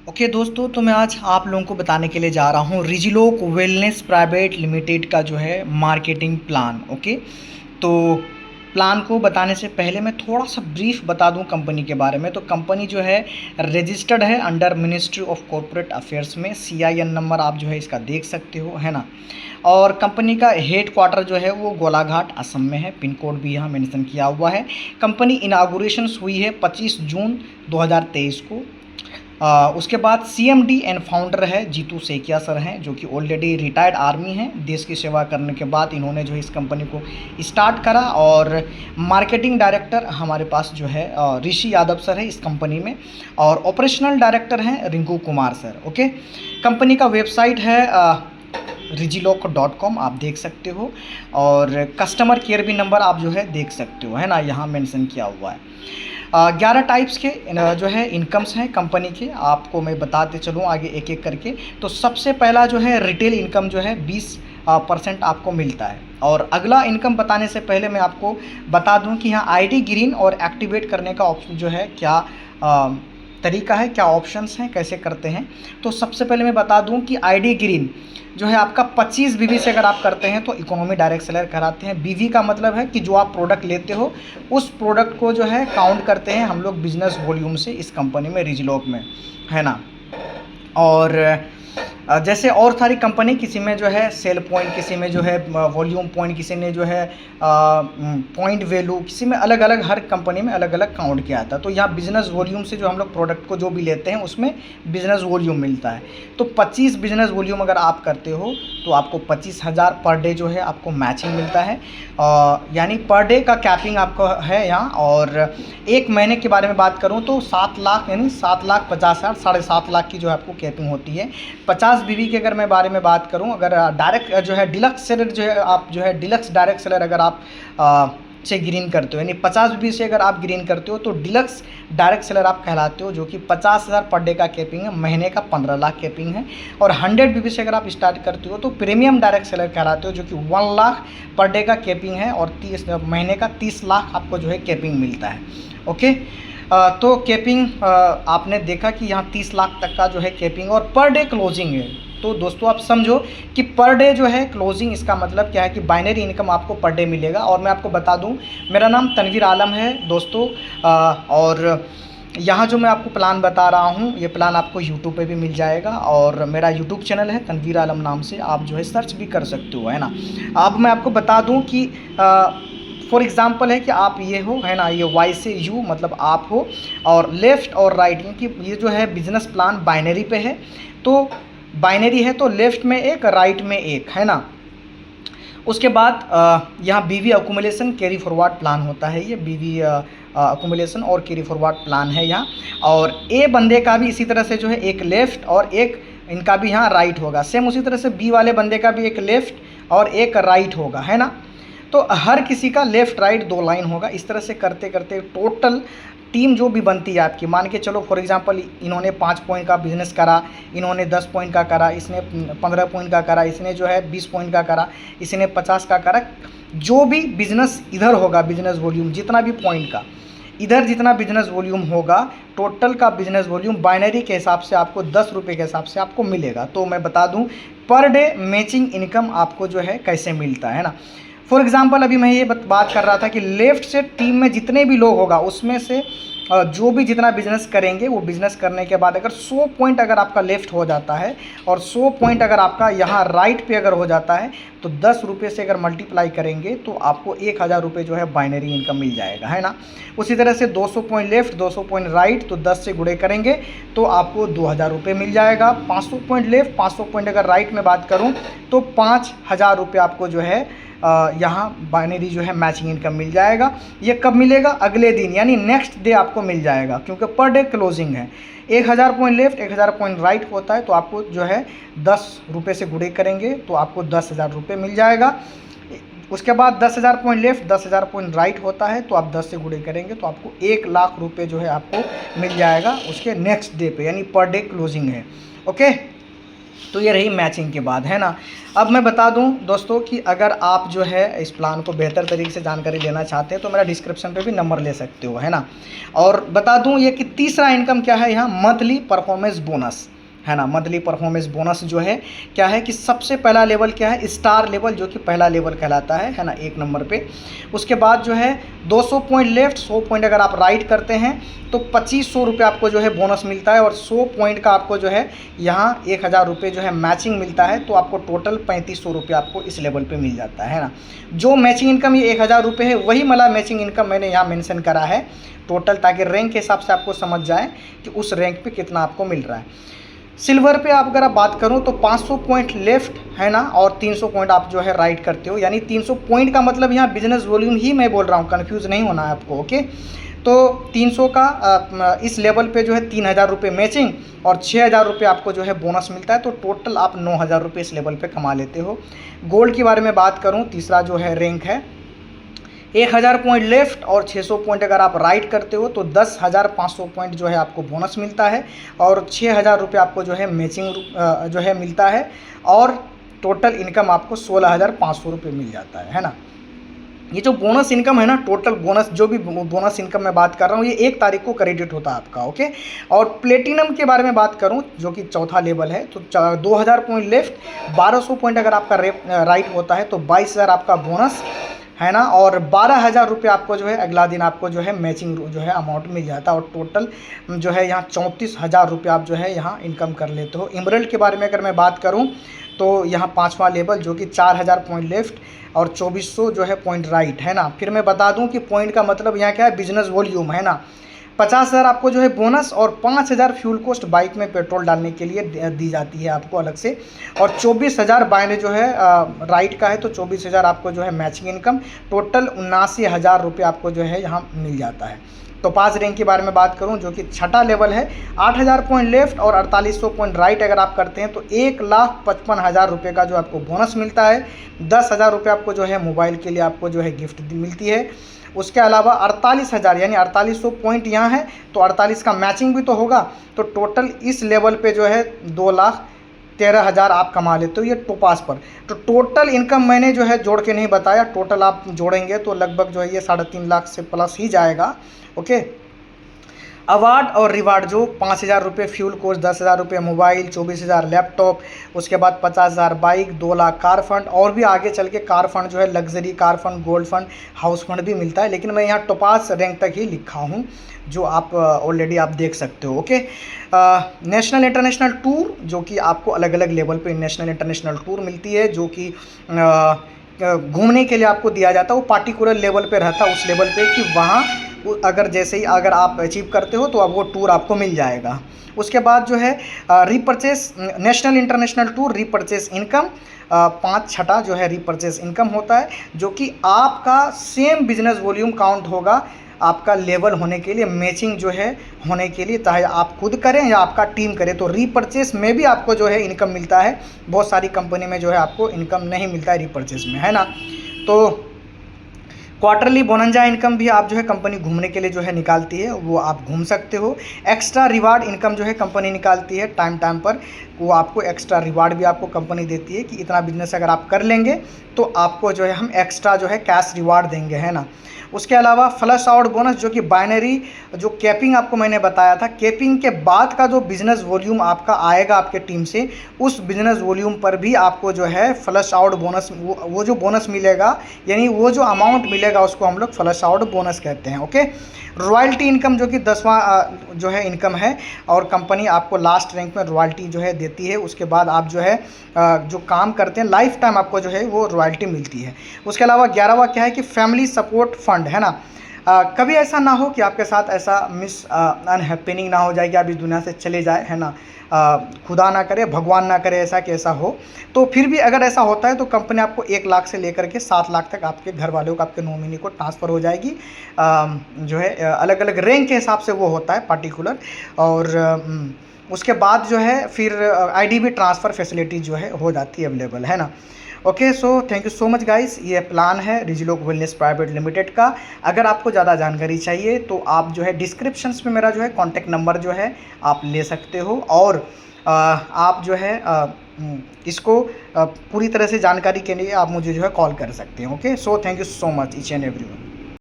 Okay दोस्तों, तो मैं आज आप लोगों को बताने के लिए जा रहा हूँ रिजिलोक वेलनेस प्राइवेट लिमिटेड का जो है मार्केटिंग प्लान। ओके, तो प्लान को बताने से पहले मैं थोड़ा सा ब्रीफ बता दूं कंपनी के बारे में। तो कंपनी जो है रजिस्टर्ड है under ministry of corporate affairs में। CIN नंबर आप जो है इसका देख सकते हो, है ना। और कंपनी का हेड क्वार्टर जो है वो गोलाघाट असम में है। पिन कोड भी यहाँ मेंशन किया हुआ है। कंपनी इनागुरेशन हुई है 25 जून 2023 को। उसके बाद CMD एंड फाउंडर है जीतू सेकिया सर हैं, जो कि ऑलरेडी रिटायर्ड आर्मी हैं। देश की सेवा करने के बाद इन्होंने जो है इस कंपनी को स्टार्ट करा। और मार्केटिंग डायरेक्टर हमारे पास जो है ऋषि यादव सर है इस कंपनी में। और ऑपरेशनल डायरेक्टर हैं Rinku Kumar sir. Okay, company का वेबसाइट है Rigiloc.com, आप देख सकते हो। और कस्टमर केयर भी नंबर आप जो है देख सकते हो, है ना, यहाँ मेंशन किया हुआ है। 11 टाइप्स के जो है इनकम्स हैं कंपनी के, आपको मैं बताते चलूँ आगे एक एक करके। तो सबसे पहला जो है रिटेल इनकम जो है 20% आपको मिलता है। और अगला इनकम बताने से पहले मैं आपको बता दूं कि यहाँ ID ग्रीन और एक्टिवेट करने का ऑप्शन जो है क्या तरीका है, क्या ऑप्शंस हैं, कैसे करते हैं। तो सबसे पहले मैं बता दूं कि ID ग्रीन जो है आपका 25 BV से अगर आप करते हैं तो इकोनॉमी डायरेक्ट सेलर कराते हैं। BV का मतलब है कि जो आप प्रोडक्ट लेते हो उस प्रोडक्ट को जो है काउंट करते हैं हम लोग बिजनेस वॉल्यूम से इस कंपनी में, रिजिलोक में, है ना। और जैसे और सारी कंपनी, किसी में जो है सेल पॉइंट, किसी में जो है वॉल्यूम पॉइंट, किसी ने जो है पॉइंट वैल्यू, किसी में अलग अलग, हर कंपनी में अलग अलग काउंट किया जाता है। तो यहाँ बिजनेस वॉल्यूम से जो हम लोग प्रोडक्ट को जो भी लेते हैं उसमें बिजनेस वॉल्यूम मिलता है। तो 25 बिजनेस वॉल्यूम अगर आप करते हो तो आपको 25,000 पर डे जो है आपको मैचिंग मिलता है। यानी पर डे का कैपिंग आपको है यहाँ। और एक महीने के बारे में बात करूँ तो 7 लाख, यानी 7,50,000, 7.5 लाख की जो है आपको कैपिंग होती है। 50 BV के अगर मैं बारे में बात करूं, अगर डायरेक्ट जो है डिलक्स सेलर जो है, आप जो है डिलक्स डायरेक्ट सेलर अगर आप से ग्रीन करते हो, यानी 50 BV से अगर आप ग्रीन करते हो तो डिलक्स डायरेक्ट सेलर आप कहलाते हो, जो कि 50,000 पर डे का कैपिंग है, महीने का 15 लाख कैपिंग है। और 100 BV से अगर आप स्टार्ट करते हो तो प्रीमियम डायरेक्ट सेलर कहलाते हो, जो कि 1 लाख पर डे का कैपिंग है और महीने का 30 लाख आपको जो है कैपिंग मिलता है। ओके, तो कैपिंग आपने देखा कि यहाँ 30 लाख तक का जो है कैपिंग और पर डे क्लोजिंग है। तो दोस्तों आप समझो कि पर डे जो है क्लोजिंग, इसका मतलब क्या है कि बाइनरी इनकम आपको पर डे मिलेगा। और मैं आपको बता दूं, मेरा नाम तनवीर आलम है दोस्तों। और यहाँ जो मैं आपको प्लान बता रहा हूँ, ये प्लान आपको यूट्यूब पे भी मिल जाएगा। और मेरा यूट्यूब चैनल है तनवीर आलम नाम से, आप जो है सर्च भी कर सकते हो, है ना। अब मैं आपको बता दूँ कि फॉर एग्ज़ाम्पल है कि आप ये हो, है ना, ये Y से U मतलब आप हो, और लेफ़्ट और राइट, क्योंकि ये जो है बिजनेस प्लान बाइनरी पे है। तो बाइनरी है तो लेफ़्ट में एक, राइट में एक, है ना। उसके बाद यहाँ BV accumulation carry forward plan होता है। ये BV अकुमुलेशन और कैरी फॉरवर्ड प्लान है यहाँ। और A बंदे का भी इसी तरह से जो है एक लेफ़्ट और एक इनका भी यहाँ राइट होगा। सेम उसी तरह से B वाले बंदे का भी एक लेफ़्ट और एक राइट होगा, है ना। तो हर किसी का लेफ़्ट राइट 2 लाइन होगा। इस तरह से करते करते टोटल टीम जो भी बनती है आपकी, मान के चलो फॉर एग्जांपल इन्होंने 5 पॉइंट का बिजनेस करा, इन्होंने 10 पॉइंट का करा, इसने 15 पॉइंट का करा, इसने जो है 20 पॉइंट का करा, इसने 50 का करा। जो भी बिजनेस इधर होगा, बिजनेस वॉल्यूम जितना भी पॉइंट का, इधर जितना बिजनेस वॉल्यूम होगा, टोटल का बिजनेस वॉल्यूम बाइनरी के हिसाब से आपको 10 रुपये के हिसाब से आपको मिलेगा। तो मैं बता दूँ पर डे मैचिंग इनकम आपको जो है कैसे मिलता है ना। फॉर एग्जांपल अभी मैं ये बात कर रहा था कि लेफ़्ट से टीम में जितने भी लोग होगा उसमें से जो भी जितना बिजनेस करेंगे, वो बिजनेस करने के बाद अगर 100 पॉइंट अगर आपका लेफ़्ट हो जाता है और 100 पॉइंट अगर आपका यहाँ राइट पे अगर हो जाता है, तो 10 रुपये से अगर मल्टीप्लाई करेंगे तो आपको 1,000 रुपये जो है बाइनरी इनकम मिल जाएगा, है ना। उसी तरह से 200 पॉइंट लेफ़्ट, 200 पॉइंट राइट, तो 10 से गुणे करेंगे तो आपको 2,000 रुपये मिल जाएगा। 500 पॉइंट लेफ़्ट, 500 पॉइंट अगर राइट में बात करूँ तो 5,000 रुपये आपको जो है यहाँ बाइनरी जो है मैचिंग इनकम मिल जाएगा। ये कब मिलेगा? अगले दिन, यानी नेक्स्ट डे आपको मिल जाएगा, क्योंकि पर डे क्लोजिंग है। 1,000 पॉइंट लेफ़्ट, 1,000 पॉइंट राइट होता है, तो आपको जो है 10 रुपये से गुणे करेंगे तो आपको 10,000 रुपये मिल जाएगा। उसके बाद 10,000 पॉइंट लेफ़्ट, 10,000 पॉइंट राइट होता है, तो आप 10 से गुणे करेंगे तो आपको 1 लाख रुपये जो है आपको मिल जाएगा उसके नेक्स्ट डे पे, यानी पर डे क्लोजिंग है। ओके, तो ये रही मैचिंग के बाद, है ना। अब मैं बता दूं दोस्तों कि अगर आप जो है इस प्लान को बेहतर तरीके से जानकारी लेना चाहते हैं तो मेरा डिस्क्रिप्शन पे भी नंबर ले सकते हो, है ना। और बता दूं ये कि तीसरा इनकम क्या है यहाँ, मंथली परफॉर्मेंस बोनस, है ना। मंथली परफॉर्मेंस बोनस जो है क्या है कि सबसे पहला लेवल क्या है, स्टार लेवल, जो कि पहला लेवल कहलाता है ना, 1 नंबर पे। उसके बाद जो है 200 पॉइंट लेफ्ट, 100 पॉइंट अगर आप राइट करते हैं तो 2500 रुपये आपको जो है बोनस मिलता है, और 100 पॉइंट का आपको जो है यहाँ 1000 रुपये जो है मैचिंग मिलता है। तो आपको टोटल 3500 रुपये आपको इस लेवल पे मिल जाता है ना। जो मैचिंग इनकम ये 1000 रुपये है, वही मला मैचिंग इनकम मैंने यहाँ मेंशन करा है टोटल, ताकि रैंक के हिसाब से आपको समझ जाए कि उस रैंक पे कितना आपको मिल रहा है। सिल्वर पे आप अगर आप बात करूं तो 500 पॉइंट लेफ्ट, है ना, और 300 पॉइंट आप जो है राइट करते हो, यानी 300 पॉइंट का मतलब यहाँ बिजनेस वॉल्यूम ही मैं बोल रहा हूँ, कन्फ्यूज़ नहीं होना है आपको, ओके। तो 300 का इस लेवल पे जो है 3000 रुपये मैचिंग और 6000 रुपये आपको जो है बोनस मिलता है। तो टोटल आप 9000 रुपये इस लेवल पे कमा लेते हो। गोल्ड के बारे में बात करूँ, तीसरा जो है रैंक है, 1000 पॉइंट लेफ्ट और 600 पॉइंट अगर आप राइट करते हो तो 10,500 पॉइंट जो है आपको बोनस मिलता है, और 6000 रुपये आपको जो है मैचिंग जो है मिलता है, और टोटल इनकम आपको 16,500 रुपये मिल जाता है ना। ये जो बोनस इनकम है ना, टोटल बोनस, जो भी बोनस इनकम मैं बात कर रहा हूँ, ये 1 तारीख को क्रेडिट होता है आपका, ओके। और प्लेटिनम के बारे में बात करूँ, जो कि चौथा लेवल है, तो 2000 पॉइंट लेफ्ट, 1200 पॉइंट अगर आपका राइट होता है तो 22,000 आपका बोनस, है ना, और 12,000 रुपये आपको जो है अगला दिन आपको जो है मैचिंग जो है अमाउंट मिल जाता है, और टोटल जो है यहाँ 34,000 रुपये आप जो है यहाँ इनकम कर लेते हो। इमरल्ड के बारे में अगर मैं बात करूँ तो यहाँ 5वां लेवल, जो कि 4000 पॉइंट लेफ्ट और 2400 जो है पॉइंट राइट, है ना। फिर मैं बता दूँ कि पॉइंट का मतलब यहाँ क्या है, बिजनेस वॉल्यूम, है ना। 50,000 आपको जो है बोनस, और 5,000 फ्यूल कॉस्ट बाइक में पेट्रोल डालने के लिए दी जाती है आपको अलग से, और 24,000 बाइने जो है राइट का है, तो 24,000 आपको जो है मैचिंग इनकम, टोटल 79,000 रुपये आपको जो है यहाँ मिल जाता है। तो 5 रैंक के बारे में बात करूं, जो कि छठा लेवल है, 8000 पॉइंट लेफ्ट और 4800 पॉइंट राइट अगर आप करते हैं तो 1,55,000 रुपये का जो आपको बोनस मिलता है। 10,000 रुपये आपको जो है मोबाइल के लिए आपको जो है गिफ्ट मिलती है। उसके अलावा 48,000 यानी 4800 पॉइंट यहाँ है, तो 48 का मैचिंग भी तो होगा, तो टोटल इस लेवल पे जो है 2,13,000 आप कमा लेते हो ये टोपास पर। तो टोटल इनकम मैंने जो है जोड़ के नहीं बताया, टोटल आप जोड़ेंगे तो लगभग जो है ये 3.5 लाख से प्लस ही जाएगा, ओके। अवार्ड और रिवार्ड, जो 5,000 रुपये फ्यूल कोस्ट, 10,000 रुपये मोबाइल, 24,000 लैपटॉप, उसके बाद 50,000 बाइक, 2 लाख कार फंड, और भी आगे चल के कार फंड जो है luxury car fund, gold fund, house fund भी मिलता है, लेकिन मैं यहाँ टोपास रैंक तक ही लिखा हूँ, जो आप ऑलरेडी आप देख सकते हो, ओके। नेशनल इंटरनेशनल टूर, जो कि आपको अलग अलग लेवल पे नेशनल इंटरनेशनल टूर मिलती है, जो कि घूमने के लिए आपको दिया जाता है। वो पार्टिकुलर लेवल पे रहता है, उस लेवल पे कि वहाँ अगर जैसे ही अगर आप अचीव करते हो तो अब वो टूर आपको मिल जाएगा। उसके बाद जो है repurchase, national international tour repurchase income, 5 छठा जो है रीपर्चेस इनकम होता है, जो कि आपका सेम बिजनेस वॉल्यूम काउंट होगा आपका लेवल होने के लिए, मैचिंग जो है होने के लिए, चाहे आप खुद करें या आपका टीम करे। तो रीपर्चेस में भी आपको जो है इनकम मिलता है, बहुत सारी कंपनी में जो है आपको इनकम नहीं मिलता है रीपर्चेस में, है ना। तो क्वार्टरली बोनंजा इनकम भी आप जो है कंपनी घूमने के लिए जो है निकालती है, वो आप घूम सकते हो। एक्स्ट्रा रिवार्ड इनकम जो है कंपनी निकालती है टाइम टाइम पर, वो आपको एक्स्ट्रा रिवार्ड भी आपको कंपनी देती है कि इतना बिजनेस अगर आप कर लेंगे तो आपको जो है हम एक्स्ट्रा जो है कैश रिवार्ड देंगे, है ना। उसके अलावा फ्लश आउट बोनस, जो कि बाइनरी, जो कैपिंग आपको मैंने बताया था, कैपिंग के बाद का जो बिजनेस वॉल्यूम आपका आएगा आपके टीम से, उस बिजनेस वॉल्यूम पर भी आपको जो है फ्लश आउट बोनस, वो जो बोनस मिलेगा, यानी वो जो अमाउंट मिलेगा उसको हम लोग फ्लश आउट बोनस कहते हैं, ओके। रॉयल्टी इनकम, जो कि 10वां जो है इनकम है, और कंपनी आपको लास्ट रैंक में रॉयल्टी जो है देती है। उसके बाद आप जो है जो काम करते हैं लाइफ टाइम आपको जो है वो रॉयल्टी मिलती है। उसके अलावा 11वां क्या है कि फैमिली सपोर्ट फंड, है ना। कभी ऐसा ना हो कि आपके साथ ऐसा अनहैपनिंग ना हो जाए कि आप इस दुनिया से चले जाए, है ना। खुदा ना करे, भगवान ना करे ऐसा कि ऐसा हो, तो फिर भी अगर ऐसा होता है तो कंपनी आपको 1 लाख से लेकर के 7 लाख तक आपके घर वालों को, आपके नॉमिनी को ट्रांसफ़र हो जाएगी। जो है अलग अलग रैंक के हिसाब से वो होता है पार्टिकुलर, और उसके बाद जो है फिर आईडीबी ट्रांसफ़र फैसिलिटी जो है हो जाती है अवेलेबल, है ना। Okay, so thank you so much guys. ये प्लान है रिजिलोक वेलनेस प्राइवेट लिमिटेड का। अगर आपको ज़्यादा जानकारी चाहिए तो आप जो है डिस्क्रिप्शंस में मेरा जो है कॉन्टैक्ट नंबर जो है आप ले सकते हो, और आप जो है इसको पूरी तरह से जानकारी के लिए आप मुझे जो है कॉल कर सकते हैं। Okay, so thank you so much each and everyone.